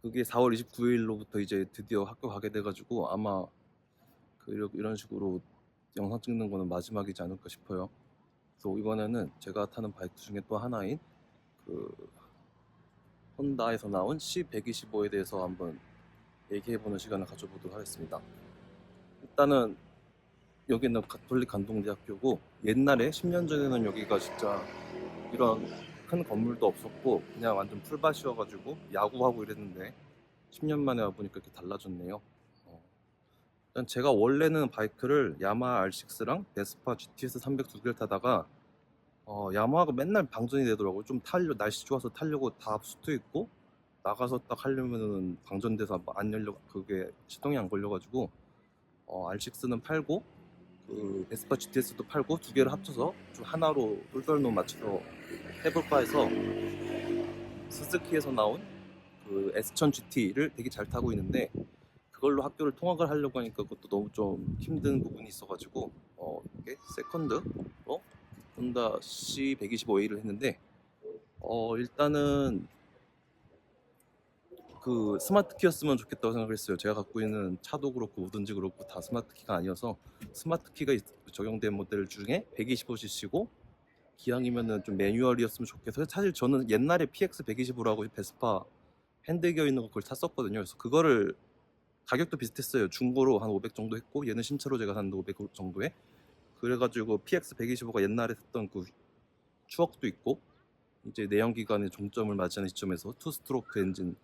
그게 4월 29일로부터 이제 드디어 학교 가게 돼가지고 아마 이런 식으로 영상 찍는 거는 마지막이지 않을까 싶어요. 그래서 이번에는 제가 타는 바이크 중에 또 하나인 그 혼다에서 나온 C125에 대해서 한번 얘기해보는 시간을 가져보도록 하겠습니다. 일단은 여기는 가톨릭 간동대학교고, 옛날에 10년 전에는 여기가 진짜 이런 큰 건물도 없었고 그냥 완전 풀밭이어가지고 야구하고 이랬는데 10년 만에 와보니까 이렇게 달라졌네요. 일단 제가 원래는 바이크를 야마하 R6랑 베스파 GTS 300 두 개를 타다가 야마하가 맨날 방전이 되더라고요. 좀 날씨 좋아서 타려고 다 붙어 있고 나가서 딱 하려면은 방전돼서 안 열려, 그게 시동이 안 걸려가지고 R6는 팔고 그 베스파 GTS도 팔고 두 개를 합쳐서 좀 하나로 똘똘놈 맞춰서 해볼까 해서 스즈키에서 나온 그 S1000 GT를 되게 잘 타고 있는데, 그걸로 학교를 통학을 하려고 하니까 그것도 너무 좀 힘든 부분이 있어가지고 이게 세컨드로 혼다 C125A를 했는데, 일단은 그 스마트 키였으면 좋겠다고 생각을 했어요. 제가 갖고 있는 차도 그렇고 뭐든지 그렇고 다 스마트 키가 아니어서 스마트 키가 적용된 모델 중에 125cc고 기왕이면은 좀 매뉴얼이었으면 좋겠어요. 사실 저는 옛날에 PX 125라고 베스파 핸들기어 있는 거 그걸 탔었거든요. 그래서 그거를 가격도 비슷했어요. 중고로 한 500 정도 했고 얘는 신차로 제가 샀는데 500 정도에. 그래가지고 PX 125가 옛날에 탔던 그 추억도 있고, 이제 내연기관의 종점을 맞이하는 시점에서 투 스트로크 엔진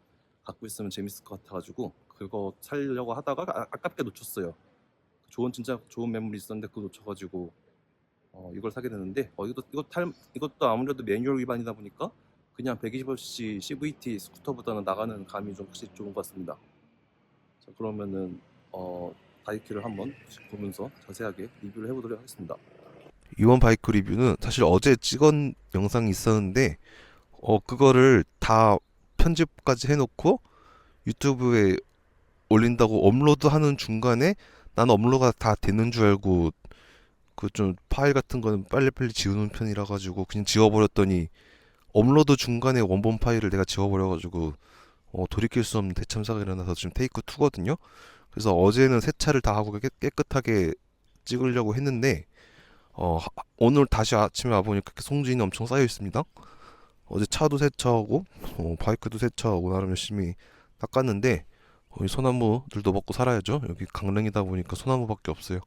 갖고 있으면 재밌을 것 같아가지고 그거 살려고 하다가 아깝게 놓쳤어요. 진짜 좋은 매물이 있었는데 그거 놓쳐가지고 이걸 사게 됐는데, 이것도 아무래도 매뉴얼 위반이다 보니까 그냥 125cc CVT 스쿠터보다는 나가는 감이 좀 확실히 좋은 것 같습니다. 자, 그러면은 바이크를 한번 보면서 자세하게 리뷰를 해보도록 하겠습니다. 이번 바이크 리뷰는 사실 어제 찍은 영상이 있었는데 그거를 다 편집까지 해놓고 유튜브에 올린다고 업로드하는 중간에 나는 업로드가 다 되는 줄 알고 그 좀 파일 같은 거는 빨리빨리 지우는 편이라 가지고 그냥 지워버렸더니 업로드 중간에 원본 파일을 내가 지워버려가지고 돌이킬 수 없는 대참사가 일어나서 지금 테이크 2거든요. 그래서 어제는 세차를 다 하고 깨끗하게 찍으려고 했는데 오늘 다시 아침에 와보니까 송진이 엄청 쌓여 있습니다. 어제 차도 세차하고 바이크도 세차하고 나름 열심히 닦았는데 이 소나무들도 먹고 살아야죠. 여기 강릉이다 보니까 소나무밖에 없어요.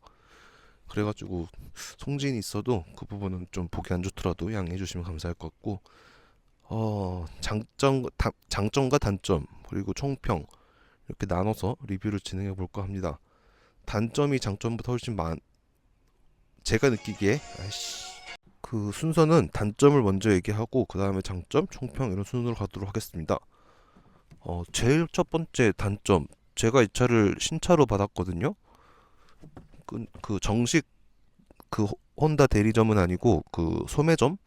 그래가지고 송진이 있어도 그 부분은 좀 보기 안 좋더라도 양해해 주시면 감사할 것 같고, 장점과 단점 그리고 총평 이렇게 나눠서 리뷰를 진행해 볼까 합니다. 단점이 장점보다 훨씬 제가 느끼기에 그 순서는 단점을 먼저 얘기하고 그 다음에 장점, 총평 이런 순서로 가도록 하겠습니다. 제일 첫 번째 단점, 제가 이 차를 신차로 받았거든요. 그 정식 그 혼다 대리점은 아니고 그 소매점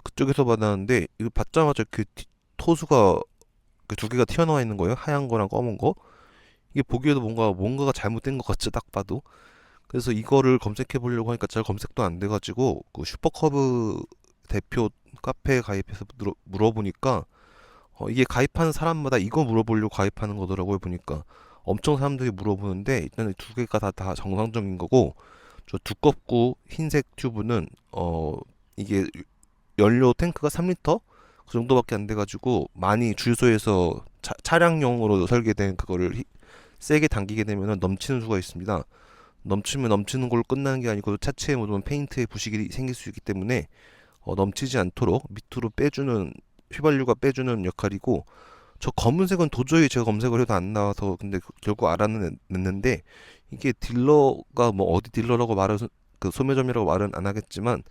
그쪽에서 받았는데 이거 받자마자 그 토수가 그 두 개가 튀어나와 있는 거예요. 하얀 거랑 검은 거. 이게 보기에도 뭔가가 잘못된 것 같죠, 딱 봐도. 그래서 이거를 검색해 보려고 하니까 잘 검색도 안 돼가지고 그 슈퍼커브 대표 카페에 가입해서 물어보니까 이게 가입하는 사람마다 이거 물어보려고 가입하는 거더라고요. 보니까 엄청 사람들이 물어보는데 일단 두 개가 다 정상적인 거고, 저 두껍고 흰색 튜브는 이게 연료 탱크가 3리터 그 정도밖에 안 돼가지고 많이 주유소에서 차량용으로 설계된 그거를 세게 당기게 되면 넘치는 수가 있습니다. 넘치면 넘치는 걸로 끝나는 게 아니고 차체에 묻으면 페인트에 부식이 생길 수 있기 때문에 넘치지 않도록 밑으로 빼주는, 휘발유가 빼주는 역할이고, 저 검은색은 도저히 제가 검색을 해도 안 나와서 근데 결국 알아냈는데, 이게 딜러가 뭐 어디 딜러라고 그 소매점이라고 말은 안 하겠지만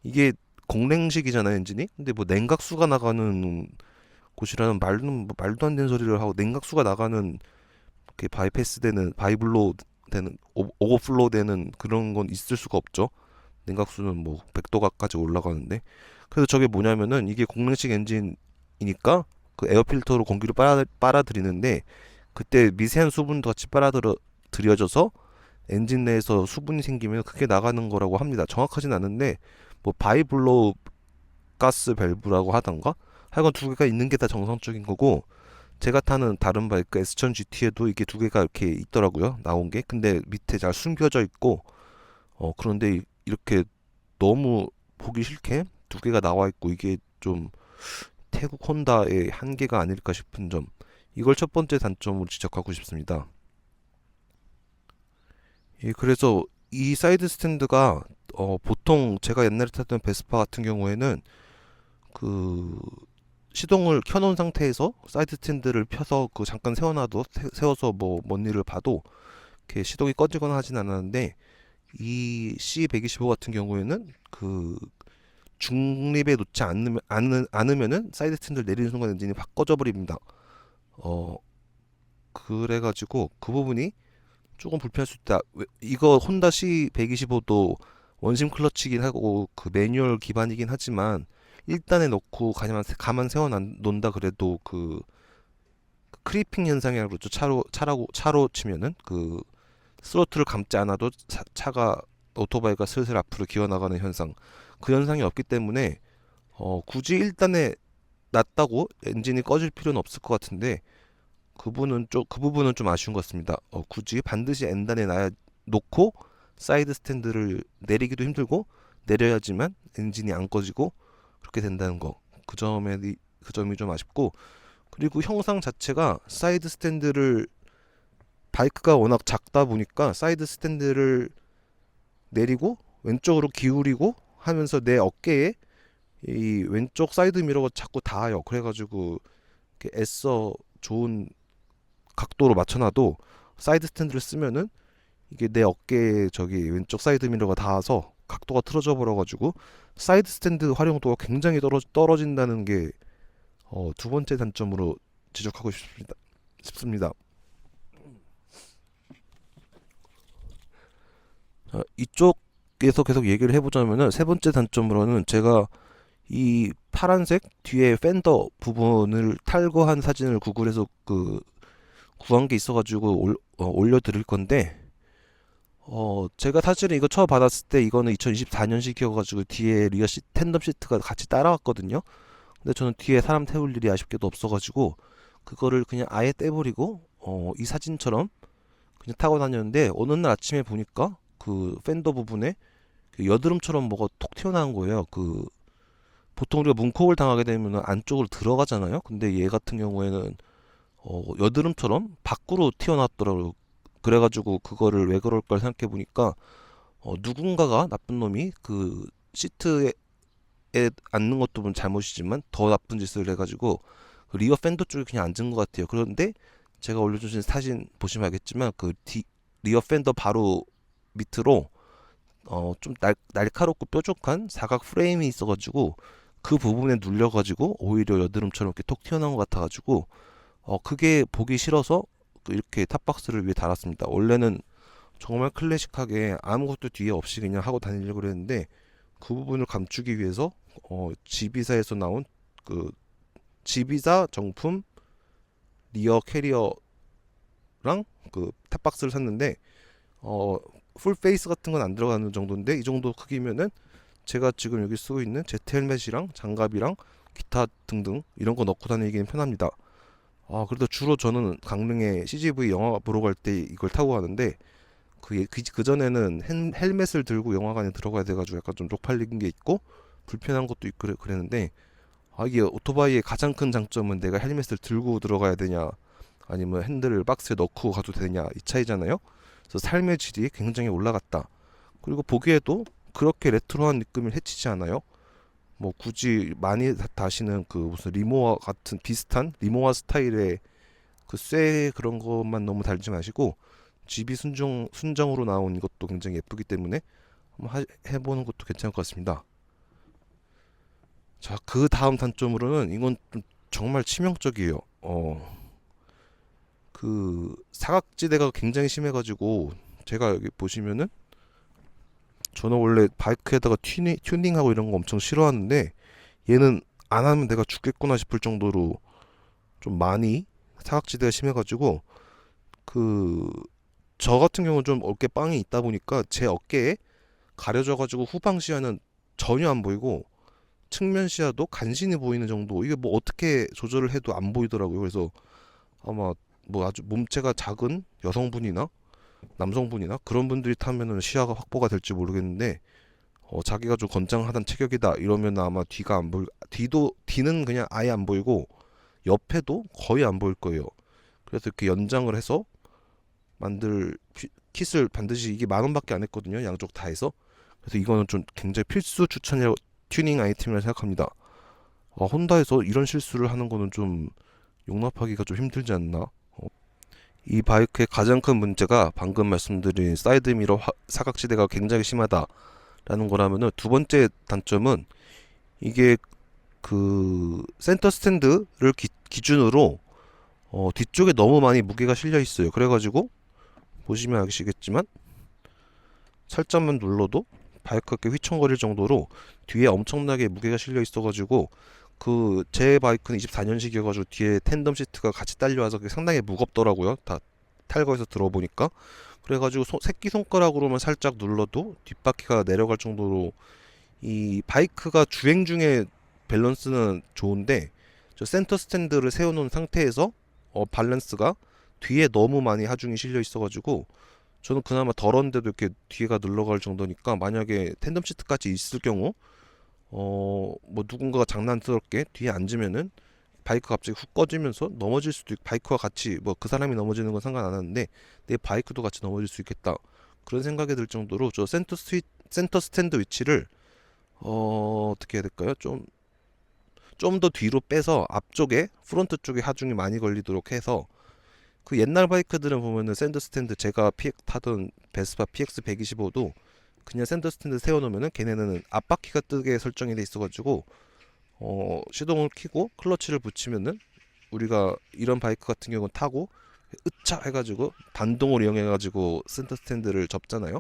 이게 공랭식이잖아요, 엔진이. 근데 뭐 냉각수가 나가는 곳이라는 말도 안 되는 소리를 하고, 냉각수가 나가는 그 바이패스 되는 바이블로 되는 오버플로우 되는 그런 건 있을 수가 없죠. 냉각수는 뭐 100도가까지 올라가는데. 그래서 저게 뭐냐면은 이게 공랭식 엔진이니까 그 에어필터로 공기를 빨아들이는데, 그때 미세한 수분도 같이 빨아들여져서 엔진 내에서 수분이 생기면 그게 나가는 거라고 합니다. 정확하진 않은데 뭐 바이블로우 가스 밸브라고 하던가 하여간 두 개가 있는 게 다 정상적인 거고, 제가 타는 다른 바이크 S1000 GT에도 이게 두 개가 이렇게 있더라고요. 나온 게. 근데 밑에 잘 숨겨져 있고 그런데 이렇게 너무 보기 싫게 두 개가 나와 있고 이게 좀 태국 혼다의 한계가 아닐까 싶은 점. 이걸 첫 번째 단점으로 지적하고 싶습니다. 예, 그래서 이 사이드 스탠드가 보통 제가 옛날에 탔던 베스파 같은 경우에는 그 시동을 켜놓은 상태에서 사이드 스탠드를 펴서 그 잠깐 세워서 뭐 뭔 일을 봐도 이렇게 시동이 꺼지거나 하진 않았는데 이 C125 같은 경우에는 그 중립에 놓지 않으면은 사이드 스탠드를 내리는 순간 엔진이 확 꺼져 버립니다. 어 그래가지고 그 부분이 조금 불편할 수 있다. 이거 혼다 C125도 원심 클러치긴 하고 그 매뉴얼 기반이긴 하지만 1단에 넣고 가만 세워 놓는다 그래도 그 크리핑 현상이라고 그러죠. 차로 치면은 그 스로틀을 감지 않아도 차가 오토바이가 슬슬 앞으로 기어 나가는 현상. 그 현상이 없기 때문에 굳이 1단에 놨다고 엔진이 꺼질 필요는 없을 것 같은데 그 부분은 좀 아쉬운 것 같습니다. 굳이 반드시 N단에 놓고 사이드 스탠드를 내리기도 힘들고 내려야지만 엔진이 안 꺼지고 그렇게 된다는 거. 그 점이 좀 아쉽고 그리고 형상 자체가 사이드 스탠드를 바이크가 워낙 작다 보니까 사이드 스탠드를 내리고 왼쪽으로 기울이고 하면서 내 어깨에 이 왼쪽 사이드 미러가 자꾸 닿아요. 그래가지고 이렇게 애써 좋은 각도로 맞춰놔도 사이드 스탠드를 쓰면은 이게 내 어깨에 저기 왼쪽 사이드 미러가 닿아서 각도가 틀어져 버려가지고 사이드 스탠드 활용도가 굉장히 떨어진다는 게 두 번째 단점으로 지적하고 싶습니다. 자, 이쪽에서 계속 얘기를 해보자면은 세 번째 단점으로는 제가 이 파란색 뒤에 팬더 부분을 탈거한 사진을 구글에서 구한 게 있어가지고 올려드릴 건데 제가 사실은 이거 처음 받았을 때 이거는 2024년식이어가지고 뒤에 텐덤 시트가 같이 따라왔거든요. 근데 저는 뒤에 사람 태울 일이 아쉽게도 없어가지고 그거를 그냥 아예 떼버리고 이 사진처럼 그냥 타고 다녔는데 어느 날 아침에 보니까 그 팬더 부분에 그 여드름처럼 뭐가 톡 튀어나온 거예요. 보통 우리가 문콕을 당하게 되면 안쪽으로 들어가잖아요. 근데 얘 같은 경우에는 여드름처럼 밖으로 튀어나왔더라고요. 그래가지고 그거를 왜 그럴 걸 생각해 보니까 누군가가 나쁜 놈이 그 시트에 앉는 것도 뭐 잘못이지만 더 나쁜 짓을 해가지고 그 리어 팬더 쪽에 그냥 앉은 것 같아요. 그런데 제가 올려주신 사진 보시면 알겠지만 리어 팬더 바로 밑으로 좀 날카롭고 뾰족한 사각 프레임이 있어가지고 그 부분에 눌려가지고 오히려 여드름처럼 이렇게 톡 튀어나온 것 같아가지고 그게 보기 싫어서 이렇게 탑박스를 위에 달았습니다. 원래는 정말 클래식하게 아무것도 뒤에 없이 그냥 하고 다니려고 그랬는데 그 부분을 감추기 위해서 지비사에서 나온 그 지비사 정품 리어 캐리어랑 그 탑박스를 샀는데 풀 페이스 같은 건 안 들어가는 정도인데 이 정도 크기면은 제가 지금 여기 쓰고 있는 제트 헬멧이랑 장갑이랑 기타 등등 이런 거 넣고 다니기는 편합니다. 그래도 주로 저는 강릉에 CGV 영화 보러 갈 때 이걸 타고 가는데 그 전에는 헬멧을 들고 영화관에 들어가야 돼가지고 약간 좀 쪽팔린 게 있고 불편한 것도 있고 그랬는데 이게 오토바이의 가장 큰 장점은 내가 헬멧을 들고 들어가야 되냐 아니면 핸들을 박스에 넣고 가도 되냐 이 차이잖아요. 그래서 삶의 질이 굉장히 올라갔다. 그리고 보기에도 그렇게 레트로한 느낌을 해치지 않아요. 뭐 굳이 많이 다시는 그 무슨 리모아 같은 비슷한 리모아 스타일의 그 쇠 그런 것만 너무 달지 마시고 GB 순정으로 나온 이것도 굉장히 예쁘기 때문에 한번 해보는 것도 괜찮을 것 같습니다. 자, 그 다음 단점으로는 이건 좀 정말 치명적이에요. 그 사각지대가 굉장히 심해가지고 제가 여기 보시면은 저는 원래 바이크에다가 튜닝하고 이런 거 엄청 싫어하는데 얘는 안 하면 내가 죽겠구나 싶을 정도로 좀 많이 사각지대가 심해가지고 저 같은 경우는 좀 어깨 빵이 있다 보니까 제 어깨에 가려져가지고 후방 시야는 전혀 안 보이고 측면 시야도 간신히 보이는 정도. 이게 뭐 어떻게 조절을 해도 안 보이더라고요. 그래서 아마 뭐 아주 몸체가 작은 여성분이나 남성분이나 그런 분들이 타면은 시야가 확보가 될지 모르겠는데 자기가 좀 건장하단 체격이다 이러면 아마 뒤가 안 보일 뒤는 그냥 아예 안 보이고 옆에도 거의 안 보일 거예요. 그래서 이렇게 연장을 해서 만들 킷을 반드시 이게 10,000원밖에 안 했거든요. 양쪽 다 해서. 그래서 이거는 좀 굉장히 필수 추천이라고 튜닝 아이템이라 생각합니다. 혼다에서 이런 실수를 하는 거는 좀 용납하기가 좀 힘들지 않나. 이 바이크의 가장 큰 문제가 방금 말씀드린 사이드미러 사각지대가 굉장히 심하다라는 거라면은, 두 번째 단점은 이게 그 센터 스탠드를 기준으로 뒤쪽에 너무 많이 무게가 실려 있어요. 그래가지고 보시면 아시겠지만 살짝만 눌러도 바이크가 이렇게 휘청거릴 정도로 뒤에 엄청나게 무게가 실려 있어가지고, 그 제 바이크는 24년식이어가지고 뒤에 텐덤 시트가 같이 딸려와서 그게 상당히 무겁더라고요. 다 탈거해서 들어보니까. 그래가지고 새끼손가락으로만 살짝 눌러도 뒷바퀴가 내려갈 정도로 이 바이크가 주행 중에 밸런스는 좋은데, 저 센터 스탠드를 세워놓은 상태에서 밸런스가 뒤에 너무 많이 하중이 실려 있어가지고, 저는 그나마 덜었는데도 이렇게 뒤에가 눌러갈 정도니까, 만약에 텐덤 시트까지 있을 경우 뭐 누군가가 장난스럽게 뒤에 앉으면은 바이크 갑자기 훅 꺼지면서 넘어질 수도 있고, 바이크와 같이 뭐 그 사람이 넘어지는 건 상관 안 하는데 내 바이크도 같이 넘어질 수 있겠다, 그런 생각이 들 정도로 저 센터 스탠드 위치를 어떻게 해야 될까요? 좀 더 뒤로 빼서 앞쪽에 프론트 쪽에 하중이 많이 걸리도록 해서, 그 옛날 바이크들은 보면은 샌드 스탠드, 제가 타던 베스파 PX 125도 그냥 샌드 스탠드 세워놓으면은 걔네는 앞바퀴가 뜨게 설정이 돼 있어가지고 시동을 켜고 클러치를 붙이면은, 우리가 이런 바이크 같은 경우는 타고 으차 해가지고 반동을 이용해가지고 샌드 스탠드를 접잖아요.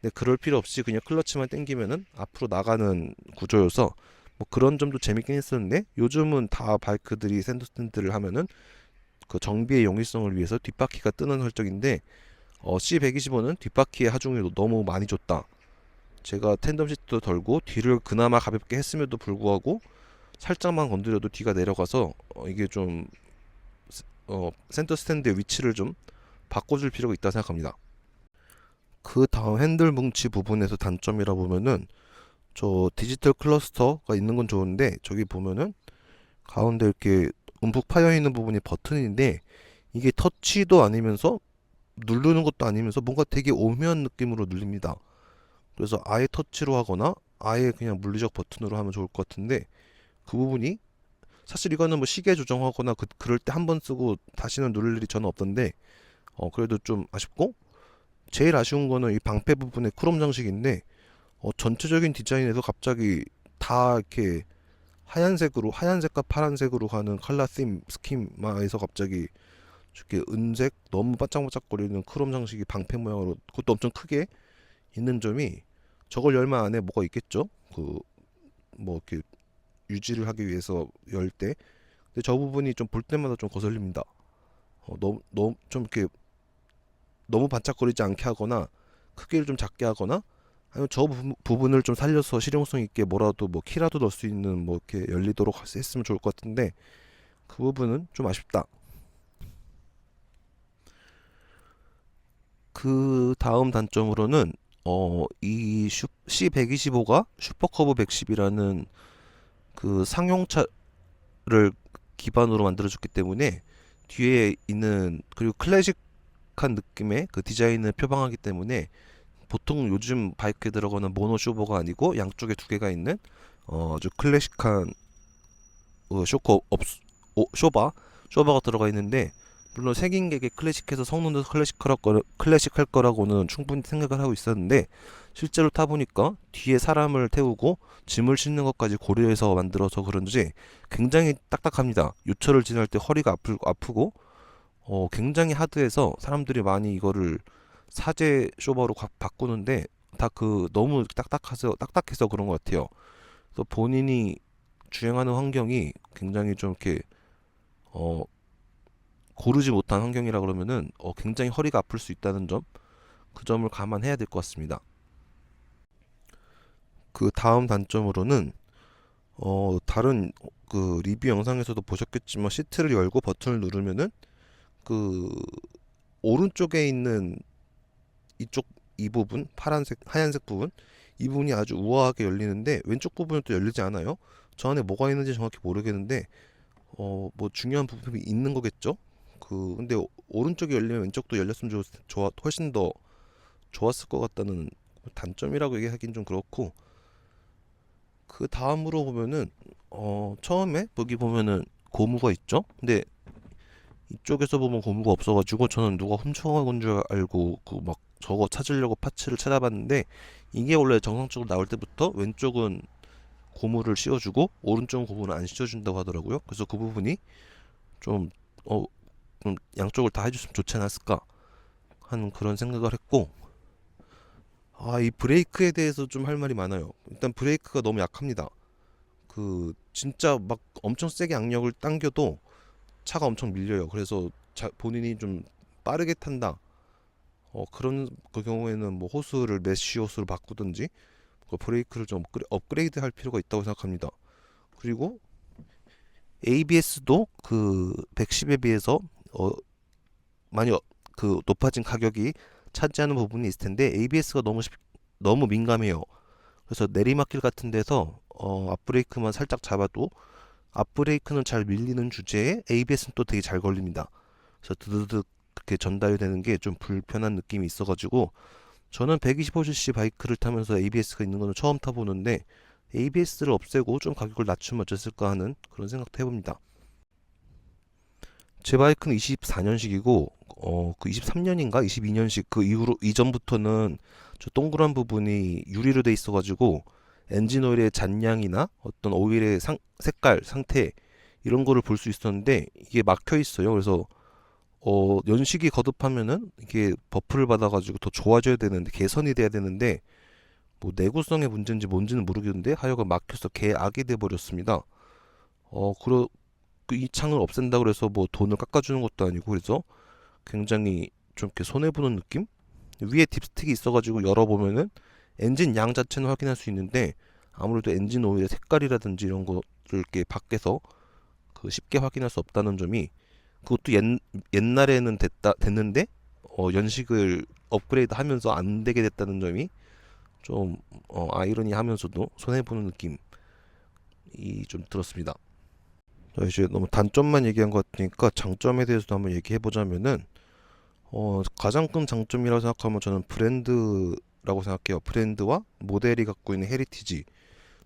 근데 그럴 필요 없이 그냥 클러치만 당기면은 앞으로 나가는 구조여서 뭐 그런 점도 재밌긴 했었는데, 요즘은 다 바이크들이 샌드 스탠드를 하면은 그 정비의 용이성을 위해서 뒷바퀴가 뜨는 설정인데, C125는 뒷바퀴에 하중이 너무 많이 줬다. 제가 텐덤 시트도 덜고 뒤를 그나마 가볍게 했음에도 불구하고 살짝만 건드려도 뒤가 내려가서 이게 좀 센터 스탠드의 위치를 좀 바꿔줄 필요가 있다 생각합니다. 그 다음 핸들 뭉치 부분에서 단점이라 보면은, 저 디지털 클러스터가 있는 건 좋은데 저기 보면은 가운데 이렇게 움푹 파여 있는 부분이 버튼인데, 이게 터치도 아니면서 누르는 것도 아니면서 뭔가 되게 오묘한 느낌으로 눌립니다. 그래서 아예 터치로 하거나 아예 그냥 물리적 버튼으로 하면 좋을 것 같은데, 그 부분이 사실 이거는 뭐 시계 조정하거나 그럴 때 한 번 쓰고 다시는 누를 일이 저는 없던데, 그래도 좀 아쉽고, 제일 아쉬운 거는 이 방패 부분의 크롬 장식인데, 전체적인 디자인에서 갑자기 다 이렇게 하얀색과 파란색으로 가는 컬러 스키마에서 갑자기 이렇게 은색 너무 반짝반짝거리는 크롬 장식이 방패 모양으로, 그것도 엄청 크게 있는 점이, 저걸 열면 안에 뭐가 있겠죠? 그 뭐 이렇게 유지를 하기 위해서 열 때. 근데 저 부분이 좀 볼 때마다 좀 거슬립니다. 너무 좀 이렇게 너무 반짝거리지 않게 하거나 크기를 좀 작게 하거나, 아니면 저 부분을 좀 살려서 실용성 있게 뭐라도 뭐 키라도 넣을 수 있는 뭐 이렇게 열리도록 했으면 좋을 것 같은데, 그 부분은 좀 아쉽다. 그 다음 단점으로는 이 C125가 슈퍼커브 110이라는 그 상용차를 기반으로 만들어졌기 때문에, 뒤에 있는 그리고 클래식한 느낌의 그 디자인을 표방하기 때문에, 보통 요즘 바이크에 들어가는 모노 쇼버가 아니고 양쪽에 두 개가 있는 아주 클래식한 쇼바가 들어가 있는데, 물론 생긴 게 클래식해서 성능도 클래식할 거라고는 충분히 생각을 하고 있었는데, 실제로 타보니까 뒤에 사람을 태우고 짐을 싣는 것까지 고려해서 만들어서 그런지 굉장히 딱딱합니다. 유철을 지날 때 허리가 아프고 굉장히 하드해서 사람들이 많이 이거를 사제 쇼버로 바꾸는데, 다 그 너무 딱딱해서 그런 것 같아요. 그래서 본인이 주행하는 환경이 굉장히 좀 이렇게 어 고르지 못한 환경이라 그러면은 굉장히 허리가 아플 수 있다는 점, 그 점을 감안해야 될 것 같습니다. 그 다음 단점으로는 다른 그 리뷰 영상에서도 보셨겠지만, 시트를 열고 버튼을 누르면은 그 오른쪽에 있는 이쪽 이 부분 파란색 하얀색 부분 이 부분이 아주 우아하게 열리는데 왼쪽 부분은 또 열리지 않아요. 저 안에 뭐가 있는지 정확히 모르겠는데 뭐 중요한 부품이 있는 거겠죠. 근데 오른쪽이 열리면 왼쪽도 열렸으면 훨씬 더 좋았을 것 같다는 단점이라고 얘기하긴 좀 그렇고, 그 다음으로 보면은 처음에 여기 보면은 고무가 있죠. 근데 이쪽에서 보면 고무가 없어가지고 저는 누가 훔쳐간 줄 알고 그 막 저거 찾으려고 파츠를 찾아봤는데, 이게 원래 정상적으로 나올 때부터 왼쪽은 고무를 씌워주고 오른쪽은 고무를 안 씌워준다고 하더라고요. 그래서 그 부분이 좀, 좀 양쪽을 다 해줬으면 좋지 않았을까 하는 그런 생각을 했고, 이 브레이크에 대해서 좀 할 말이 많아요. 일단 브레이크가 너무 약합니다. 진짜 막 엄청 세게 악력을 당겨도 차가 엄청 밀려요. 그래서 본인이 좀 빠르게 탄다. 그런 그 경우에는 뭐 호스를 메쉬 호스로 바꾸든지 그 브레이크를 좀 업그레이드 할 필요가 있다고 생각합니다. 그리고 ABS도 그 110에 비해서 많이 높아진 가격이 차지하는 부분이 있을 텐데 ABS가 너무 민감해요. 그래서 내리막길 같은 데서 앞브레이크만 살짝 잡아도 앞브레이크는 잘 밀리는 주제에 ABS는 또 되게 잘 걸립니다. 그래서 드드득 그렇게 전달되는 게 좀 불편한 느낌이 있어가지고 저는 125cc 바이크를 타면서 ABS가 있는 거는 처음 타보는데 ABS를 없애고 좀 가격을 낮추면 어땠을까 하는 그런 생각도 해봅니다. 제 바이크는 24년식이고 그 23년인가 22년식 그 이후로 이전부터는 저 동그란 부분이 유리로 돼 있어가지고 엔진 오일의 잔량이나 어떤 오일의 색깔 상태 이런 거를 볼 수 있었는데 이게 막혀 있어요. 그래서 연식이 거듭하면은 이게 버프를 받아가지고 더 좋아져야 되는데 개선이 돼야 되는데 뭐 내구성의 문제인지 뭔지는 모르겠는데 하여간 막혀서 개악이 돼 버렸습니다. 이 창을 없앤다고 해서 뭐 돈을 깎아주는 것도 아니고 그래서 굉장히 좀 이렇게 손해보는 느낌? 위에 딥스틱이 있어가지고 열어보면은 엔진 양 자체는 확인할 수 있는데 아무래도 엔진 오일의 색깔이라든지 이런 거를 이렇게 밖에서 쉽게 확인할 수 없다는 점이, 그것도 옛날에는 됐는데 연식을 업그레이드 하면서 안 되게 됐다는 점이 좀 아이러니하면서도 손해보는 느낌이 좀 들었습니다. 자, 이제 너무 단점만 얘기한 것 같으니까 장점에 대해서도 한번 얘기해 보자면은 가장 큰 장점이라고 생각하면 저는 브랜드라고 생각해요. 브랜드와 모델이 갖고 있는 헤리티지,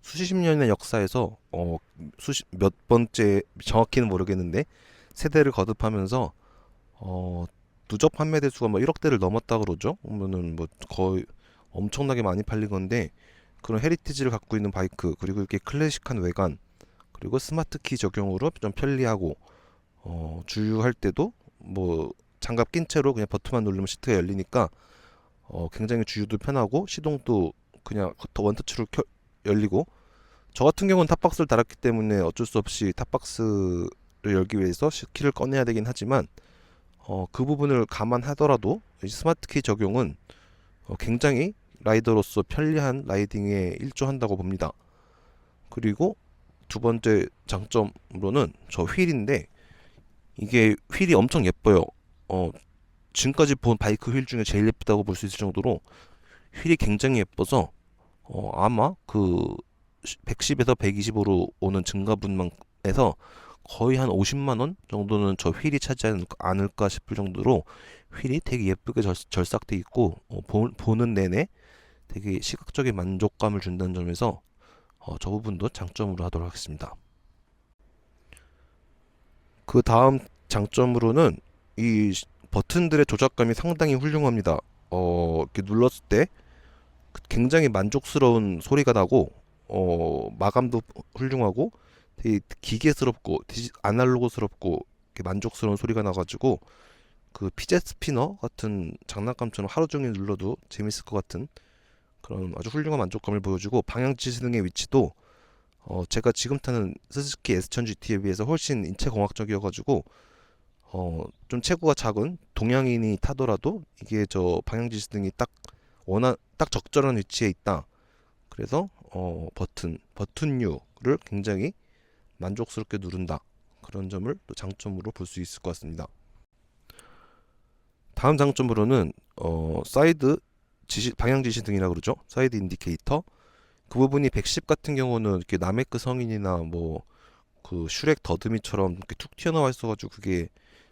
수십 년의 역사에서 몇 번째 정확히는 모르겠는데 세대를 거듭하면서 누적 판매 대수가 뭐 1억 대를 넘었다 그러죠. 그러면은 뭐 거의 엄청나게 많이 팔린 건데, 그런 헤리티지를 갖고 있는 바이크, 그리고 이렇게 클래식한 외관, 그리고 스마트 키 적용으로 좀 편리하고 주유할 때도 뭐 장갑 낀 채로 그냥 버튼만 누르면 시트가 열리니까 굉장히 주유도 편하고 시동도 그냥 원터치로 열리고, 저 같은 경우는 탑박스를 달았기 때문에 어쩔 수 없이 탑박스를 열기 위해서 키를 꺼내야 되긴 하지만 그 부분을 감안하더라도 이 스마트 키 적용은 굉장히 라이더로서 편리한 라이딩에 일조한다고 봅니다. 그리고 두 번째 장점으로는 저 휠인데, 이게 휠이 엄청 예뻐요. 지금까지 본 바이크 휠 중에 제일 예쁘다고 볼 수 있을 정도로 휠이 굉장히 예뻐서 아마 그 110에서 120으로 오는 증가분만에서 거의 한 50만 원 정도는 저 휠이 차지하지 않을까 싶을 정도로 휠이 되게 예쁘게 절삭돼 있고 보는 내내 되게 시각적인 만족감을 준다는 점에서 저 부분도 장점으로 하도록 하겠습니다. 그 다음 장점으로는 이 버튼들의 조작감이 상당히 훌륭합니다. 이렇게 눌렀을 때 굉장히 만족스러운 소리가 나고 마감도 훌륭하고 되게 기계스럽고 아날로그스럽고 이렇게 만족스러운 소리가 나가지고 그 피젯 스피너 같은 장난감처럼 하루 종일 눌러도 재밌을 것 같은 그런 아주 훌륭한 만족감을 보여주고, 방향 지시등의 위치도 제가 지금 타는 스즈키 S1000GT에 비해서 훨씬 인체공학적이어가지고 좀 체구가 작은 동양인이 타더라도 이게 저 방향 지시등이 딱 적절한 위치에 있다. 그래서 버튼류를 굉장히 만족스럽게 누른다. 그런 점을 또 장점으로 볼 수 있을 것 같습니다. 다음 장점으로는 사이드 방향 지시 등이라 그러죠. 사이드 인디케이터. 그 부분이 110 같은 경우는 이렇게 나메크 성인이나 뭐 그 슈렉 더듬이처럼 이렇게 툭 튀어나와 있어가지고 그게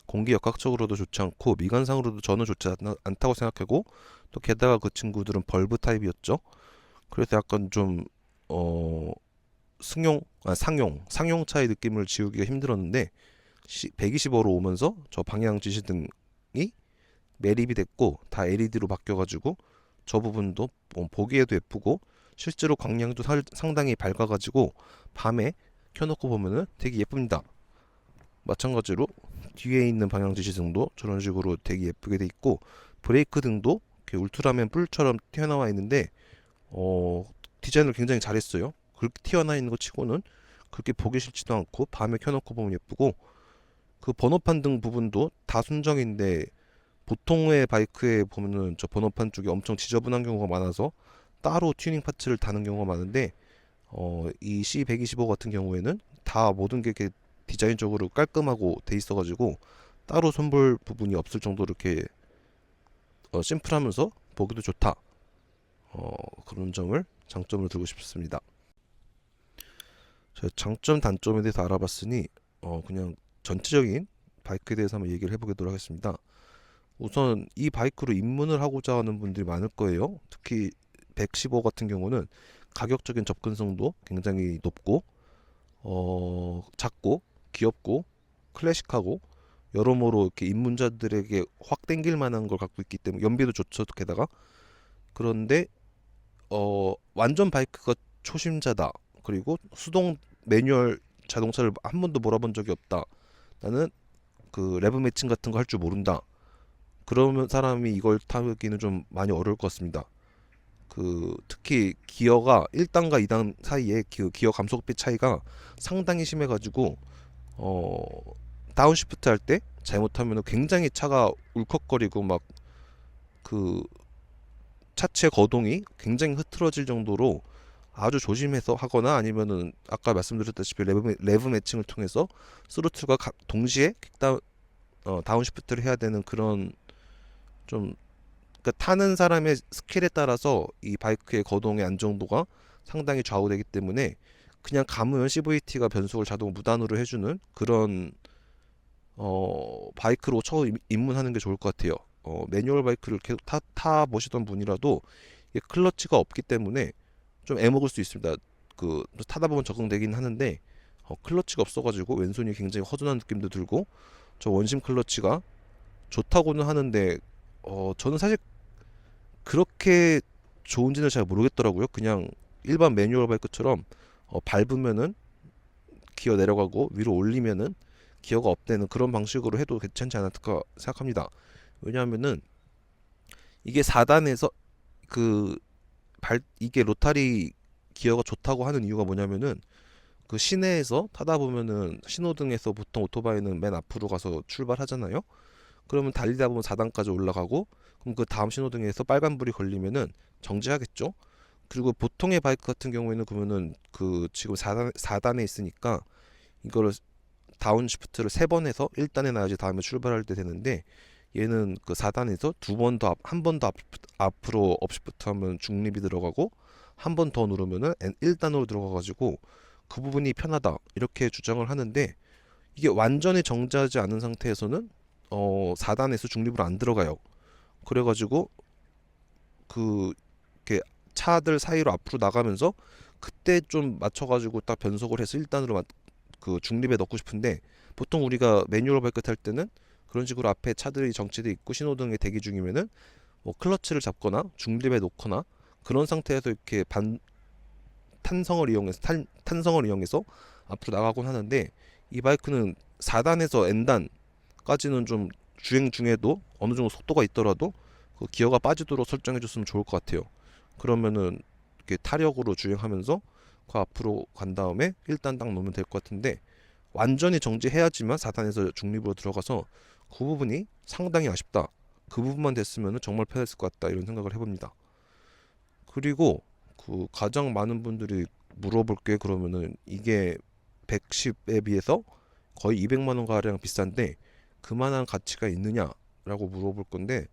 공기 역학적으로도 좋지 않고 미관상으로도 저는 좋지 않다고 생각하고, 또 게다가 그 친구들은 벌브 타입이었죠. 그래서 약간 좀 상용차의 느낌을 지우기가 힘들었는데 125로 오면서 저 방향 지시등이 매립이 됐고 다 LED로 바뀌어가지고 저 부분도 보기에도 예쁘고 실제로 광량도 상당히 밝아가지고 밤에 켜놓고 보면은 되게 예쁩니다. 마찬가지로 뒤에 있는 방향 지시등도 저런 식으로 되게 예쁘게 돼 있고, 브레이크 등도 이렇게 울트라맨 뿔처럼 튀어나와 있는데 디자인을 굉장히 잘했어요. 그렇게 튀어나와 있는 것 치고는 그렇게 보기 싫지도 않고 밤에 켜놓고 보면 예쁘고, 그 번호판 등 부분도 다 순정인데 보통의 바이크에 보면은 저 번호판 쪽이 엄청 지저분한 경우가 많아서 따로 튜닝 파츠를 다는 경우가 많은데, 이 C125 같은 경우에는 다 모든 게 이렇게 디자인적으로 깔끔하고 돼 있어가지고 따로 손볼 부분이 없을 정도로 이렇게 심플하면서 보기도 좋다. 그런 점을 장점으로 들고 싶습니다. 제가 장점 단점에 대해서 알아봤으니 그냥 전체적인 바이크에 대해서 한번 얘기를 해보도록 하겠습니다. 우선 이 바이크로 입문을 하고자 하는 분들이 많을 거예요. 특히 115 같은 경우는 가격적인 접근성도 굉장히 높고 작고 귀엽고 클래식하고 여러모로 이렇게 입문자들에게 확 땡길 만한 걸 갖고 있기 때문에 연비도 좋죠. 게다가 그런데 완전 바이크가 초심자다, 그리고 수동 매뉴얼 자동차를 한 번도 몰아본 적이 없다, 나는 그 레브 매칭 같은 거 할 줄 모른다, 그러면 사람이 이걸 타기는 좀 많이 어려울 것 같습니다. 그 특히 기어가 1단과 2단 사이에 기어 감속비 차이가 상당히 심해가지고 다운시프트 할 때 잘못하면 굉장히 차가 울컥거리고 막 그 차체 거동이 굉장히 흐트러질 정도로 아주 조심해서 하거나, 아니면은 아까 말씀드렸다시피 레브 매칭을 통해서 스로틀과 동시에 다운시프트를 해야 되는 그런 좀, 그러니까 타는 사람의 스킬에 따라서 이 바이크의 거동의 안정도가 상당히 좌우되기 때문에 그냥 감으면 CVT가 변속을 자동 무단으로 해주는 그런 바이크로 처음 입문하는 게 좋을 것 같아요. 매뉴얼 바이크를 계속 타 보시던 분이라도 이게 클러치가 없기 때문에 좀 애먹을 수 있습니다. 그 타다 보면 적응되긴 하는데 클러치가 없어가지고 왼손이 굉장히 허전한 느낌도 들고, 저 원심 클러치가 좋다고는 하는데 저는 사실 그렇게 좋은지는 잘 모르겠더라고요. 그냥 일반 매뉴얼 바이크처럼 밟으면은 기어 내려가고 위로 올리면은 기어가 업되는 그런 방식으로 해도 괜찮지 않을까 생각합니다. 왜냐하면은 이게 4단에서 이게 로타리 기어가 좋다고 하는 이유가 뭐냐면은 그 시내에서 타다 보면은 신호등에서 보통 오토바이는 맨 앞으로 가서 출발하잖아요. 그러면 달리다 보면 4단까지 올라가고, 그럼 그 다음 신호등에서 빨간불이 걸리면은 정지하겠죠. 그리고 보통의 바이크 같은 경우에는 그러면은 그 지금 4단에 있으니까 이거를 다운시프트를 3번 해서 1단에 놔야지 다음에 출발할 때 되는데, 얘는 그 4단에서 한 번 더 앞으로 업시프트 하면 중립이 들어가고, 한 번 더 누르면은 1단으로 들어가가지고 그 부분이 편하다 이렇게 주장을 하는데, 이게 완전히 정지하지 않은 상태에서는 4단에서 중립으로 안 들어가요. 그래가지고 그 이렇게 차들 사이로 앞으로 나가면서 그때 좀 맞춰가지고 딱 변속을 해서 1단으로 그 중립에 넣고 싶은데, 보통 우리가 매뉴얼 바이크 탈 때는 그런 식으로 앞에 차들이 정체돼 있고 신호등에 대기 중이면은 뭐 클러치를 잡거나 중립에 놓거나 그런 상태에서 이렇게 탄성을 이용해서 앞으로 나가곤 하는데, 이 바이크는 4단에서 N단까지는 좀 주행 중에도 어느 정도 속도가 있더라도 그 기어가 빠지도록 설정해 줬으면 좋을 것 같아요. 그러면은 이렇게 타력으로 주행하면서 그 앞으로 간 다음에 1단 딱 놓으면 될 것 같은데, 완전히 정지해야지만 4단에서 중립으로 들어가서 그 부분이 상당히 아쉽다. 그 부분만 됐으면 정말 편했을 것 같다 이런 생각을 해봅니다. 그리고 그 가장 많은 분들이 물어볼 게, 그러면은 이게 110에 비해서 거의 200만 원 가량 비싼데 그만한 가치가 있느냐? 라고 물어볼 건데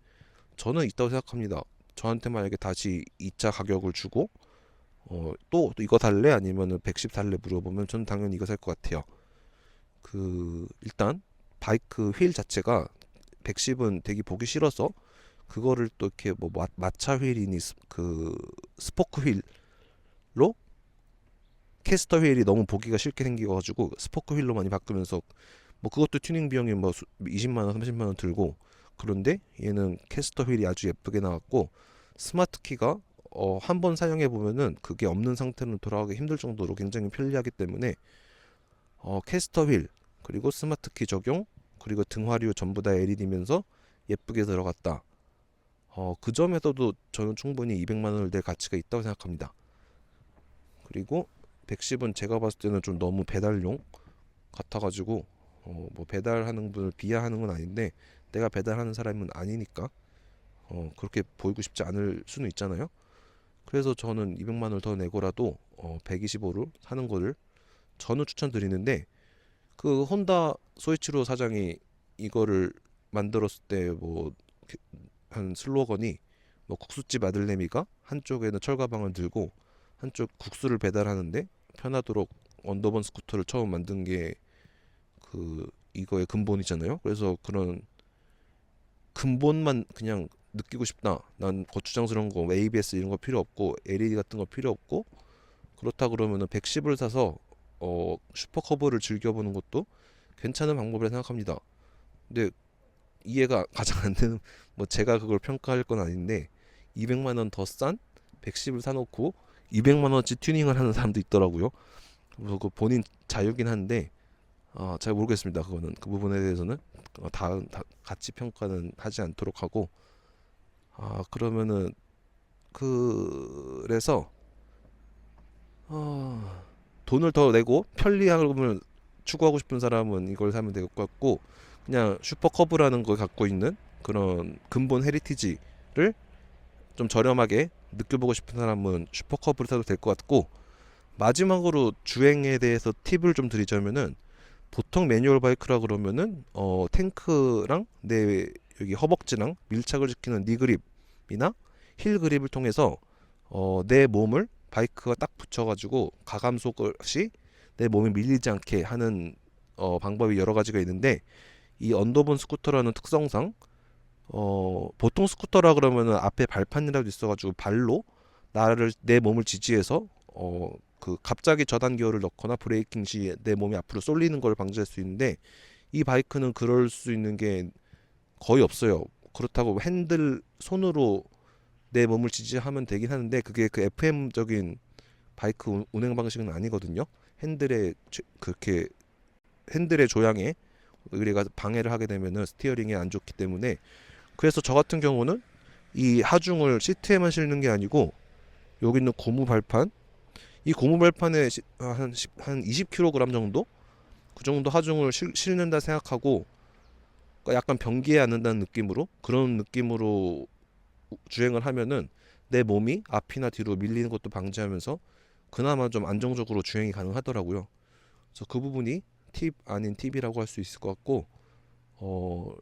저는 있다고 생각합니다. 저한테 만약에 다시 2차 가격을 주고 또 이거 달래 아니면은 110 달래 물어보면 저는 당연히 이거 살 것 같아요. 일단 바이크 휠 자체가 110은 되게 보기 싫어서 그거를 또 이렇게 뭐 마차 휠이니 스포크 휠로 캐스터 휠이 너무 보기가 싫게 생겨가지고 스포크 휠로 많이 바꾸면서 뭐 그것도 튜닝 비용이 뭐 20만 원, 30만 원 들고 그런데 얘는 캐스터 휠이 아주 예쁘게 나왔고 스마트 키가 한 번 사용해 보면은 그게 없는 상태로 돌아가기 힘들 정도로 굉장히 편리하기 때문에 캐스터 휠 그리고 스마트 키 적용 그리고 등화류 전부 다 LED면서 예쁘게 들어갔다. 그 점에서도 저는 충분히 200만 원을 낼 가치가 있다고 생각합니다. 그리고 110은 제가 봤을 때는 좀 너무 배달용 같아가지고 뭐 배달하는 분을 비하하는 건 아닌데 내가 배달하는 사람은 아니니까 그렇게 보이고 싶지 않을 수는 있잖아요. 그래서 저는 200만 원을 더 내고라도 125를 사는 거를 저는 추천드리는데 그 혼다 소이치로 사장이 이거를 만들었을 때 뭐 한 슬로건이 뭐 국수집 아들내미가 한쪽에는 철가방을 들고 한쪽 국수를 배달하는데 편하도록 언더본 스쿠터를 처음 만든 게 이거의 근본이잖아요. 그래서 그런 근본만 그냥 느끼고 싶다. 난 거추장스러운 거, ABS 이런 거 필요 없고 LED 같은 거 필요 없고 그렇다 그러면은 110을 사서 슈퍼커브를 즐겨보는 것도 괜찮은 방법이라 생각합니다. 근데 이해가 가장 안 되는 뭐 제가 그걸 평가할 건 아닌데 200만 원 더 싼 110을 사놓고 200만 원어치 튜닝을 하는 사람도 있더라고요. 그래서 그 본인 자유긴 한데 잘 모르겠습니다. 그거는 그 부분에 대해서는 다 같이 평가는 하지 않도록 하고 그러면은 그래서 돈을 더 내고 편리함을 추구하고 싶은 사람은 이걸 사면 될 것 같고 그냥 슈퍼커브라는 걸 갖고 있는 그런 근본 헤리티지를 좀 저렴하게 느껴보고 싶은 사람은 슈퍼커브를 사도 될 것 같고 마지막으로 주행에 대해서 팁을 좀 드리자면은 보통 매뉴얼 바이크라 그러면은 탱크랑 내 여기 허벅지랑 밀착을 시키는 니 그립이나 힐 그립을 통해서 내 몸을 바이크가 딱 붙여가지고 가감속 없이 내 몸이 밀리지 않게 하는 방법이 여러 가지가 있는데 이 언더본 스쿠터라는 특성상 보통 스쿠터라 그러면은 앞에 발판이라도 있어가지고 발로 내 몸을 지지해서 갑자기 저단 기어를 넣거나 브레이킹 시 내 몸이 앞으로 쏠리는 걸 방지할 수 있는데 이 바이크는 그럴 수 있는 게 거의 없어요. 그렇다고 손으로 내 몸을 지지하면 되긴 하는데 그게 그 FM적인 바이크 운행 방식은 아니거든요. 그렇게 핸들의 조향에 우리가 방해를 하게 되면은 스티어링에 안 좋기 때문에 그래서 저 같은 경우는 이 하중을 시트에만 실는 게 아니고 여기 있는 고무 발판 이 고무 발판에 한 20kg 정도 그 정도 하중을 실는다 생각하고 그러니까 약간 변기에 앉는다는 느낌으로 그런 느낌으로 주행을 하면은 내 몸이 앞이나 뒤로 밀리는 것도 방지하면서 그나마 좀 안정적으로 주행이 가능하더라고요. 그래서 그 부분이 팁 아닌 팁이라고 할 수 있을 것 같고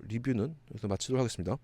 리뷰는 여기서 마치도록 하겠습니다.